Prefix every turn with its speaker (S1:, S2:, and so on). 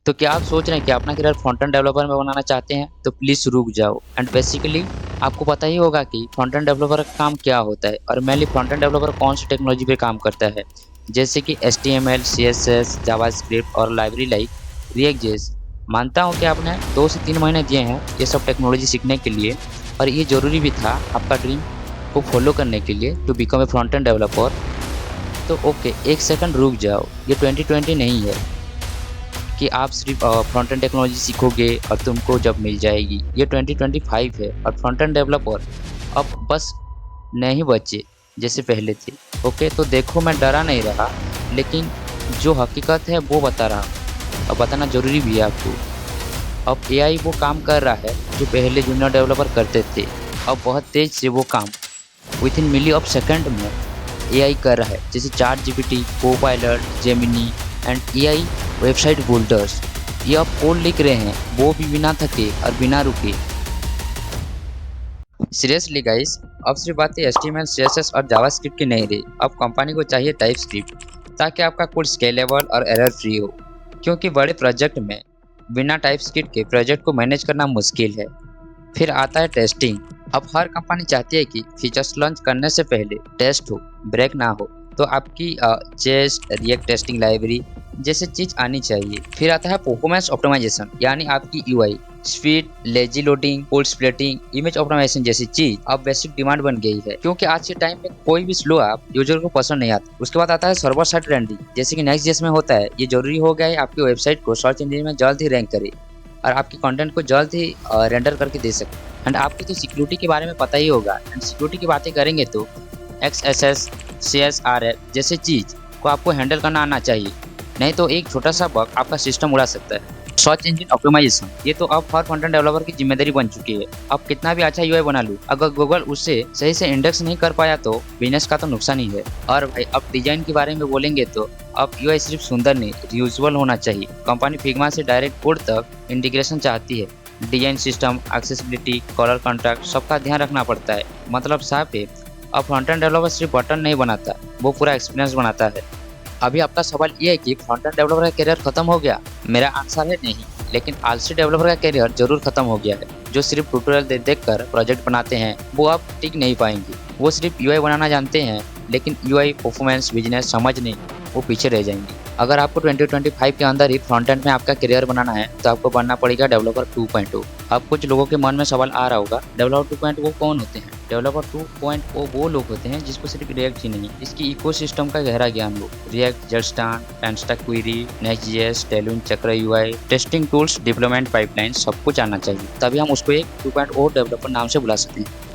S1: तो क्या आप सोच रहे हैं कि अपना करियर फ्रंट एंड डेवलपर में बनाना चाहते हैं? तो प्लीज़ रुक जाओ। एंड बेसिकली आपको पता ही होगा कि फ्रंट एंड डेवलपर का काम क्या होता है और मेनली फ्रंट एंड डेवलपर कौन सी टेक्नोलॉजी पे काम करता है। जैसे कि एचटीएमएल, सीएसएस, जावास्क्रिप्ट और लाइब्रेरी लाइक रिएक्ट जेएस। मानता हूँ कि आपने 2 से 3 महीने दिए हैं ये सब टेक्नोलॉजी सीखने के लिए और ये ज़रूरी भी था आपका ड्रीम को फॉलो करने के लिए to become a front end developer. तो ओके, 1 सेकंड रुक जाओ। ये 2020 नहीं है कि आप सिर्फ फ्रंट एंड टेक्नोलॉजी सीखोगे और तुमको जॉब मिल जाएगी। ये 2025 है और फ्रंट एंड डेवलपर अब बस नहीं बचे जैसे पहले थे। ओके, तो देखो मैं डरा नहीं रहा, लेकिन जो हकीकत है वो बता रहा हूँ और बताना ज़रूरी भी है आपको। अब एआई वो काम कर रहा है जो पहले जूनियर डेवलपर करते थे। अब बहुत तेज़ से वो काम विथिन मिली ऑफ सेकंड में एआई कर रहा है, जैसे chat GPT, Copilot, Gemini and AI website builders. ये अब कोड लिख रहे हैं वो भी बिना थके और बिना रुके। सीरियसली गाइस, अब सिर्फ बातें एचटीएमएल, सीएसएस और जावास्क्रिप्ट की नहीं रही। अब कंपनी को चाहिए टाइपस्क्रिप्ट ताकि आपका कोड स्केलेबल और एरर फ्री हो, क्योंकि बड़े प्रोजेक्ट में बिना टाइपस्क्रिप्ट के प्रोजेक्ट को मैनेज करना मुश्किल है। फिर आता है टेस्टिंग। अब हर कंपनी चाहती है कि फीचर्स लॉन्च करने से पहले टेस्ट हो, ब्रेक ना हो। तो आपकी जेस्ट, रिएक्ट टेस्टिंग लाइब्रेरी जैसे चीज आनी चाहिए। फिर आता है परफॉर्मेंस ऑप्टिमाइजेशन, यानी आपकी UI speed, lazy loading, code splitting, image optimisation जैसी चीज अब बेसिक डिमांड बन गई है, क्योंकि आज के टाइम में कोई भी स्लो ऐप यूजर को पसंद नहीं आता। उसके बाद आता है सर्वर साइड रेंडरिंग, जैसे कि नेक्स्ट जेएस में होता है। ये जरूरी हो गया है आपकी वेबसाइट को सर्च इंजन में जल्द ही रैंक करे और आपके कंटेंट को जल्द ही रेंडर करके दे सके। एंड आपको तो सिक्योरिटी के बारे में पता ही होगा। एंड सिक्योरिटी की बातें करेंगे तो XSS, CSRF जैसे चीज़ को आपको हैंडल करना आना चाहिए, नहीं तो एक छोटा सा बग आपका सिस्टम उड़ा सकता है। सर्च इंजन ऑप्टिमाइजेशन, ये तो अब हर कंटेंट डेवलपर की जिम्मेदारी बन चुकी है। अब कितना भी अच्छा यूआई बना लूँ, अगर गूगल उससे सही से इंडेक्स नहीं कर पाया तो बिजनेस का तो नुकसान ही है। और भाई अब डिजाइन के बारे में बोलेंगे तो अब यूआई सिर्फ सुंदर नहीं, रीयूजेबल होना चाहिए। कंपनी फिग्मा से डायरेक्ट कोड तक इंटीग्रेशन चाहती है। Design system, accessibility, colour contract सबका ध्यान रखना पड़ता है। मतलब साफ है, अब फ्रंट एंड डेवलपर सिर्फ बटन नहीं बनाता, वो पूरा एक्सपीरियंस बनाता है। अभी आपका सवाल ये है कि फ्रंट एंड डेवलपर का करियर खत्म हो गया? मेरा आंसर है नहीं, लेकिन आलसी डेवलपर का करियर जरूर खत्म हो गया है। जो सिर्फ ट्यूटोरियल देख कर प्रोजेक्ट बनाते हैं वो अब टिक नहीं पाएंगे। वो सिर्फ यूआई बनाना जानते हैं, लेकिन यूआई परफॉर्मेंस बिजनेस समझ नहीं, वो पीछे रह जाएंगे। अगर आपको 2025 के अंदर ही फ्रंट एंड में आपका करियर बनाना है तो आपको बनना पड़ेगा डेवलपर 2.0। अब कुछ लोगों के मन में सवाल आ रहा होगा, डेवलपर 2.0 कौन होते हैं? डेवलपर 2.0 वो लोग होते हैं जिसको सिर्फ रिएक्ट ही नहीं, इसकी इकोसिस्टम का गहरा ज्ञान हो। रिएक्ट, जेटस्टार, टेंस्टैक क्वेरी, नेक्स्ट.जेएस, टेलुइन, चक्र UI, testing tools, deployment pipeline सब कुछ आना चाहिए, तभी हम उसको एक 2.0 डेवलपर नाम से बुला सकते हैं।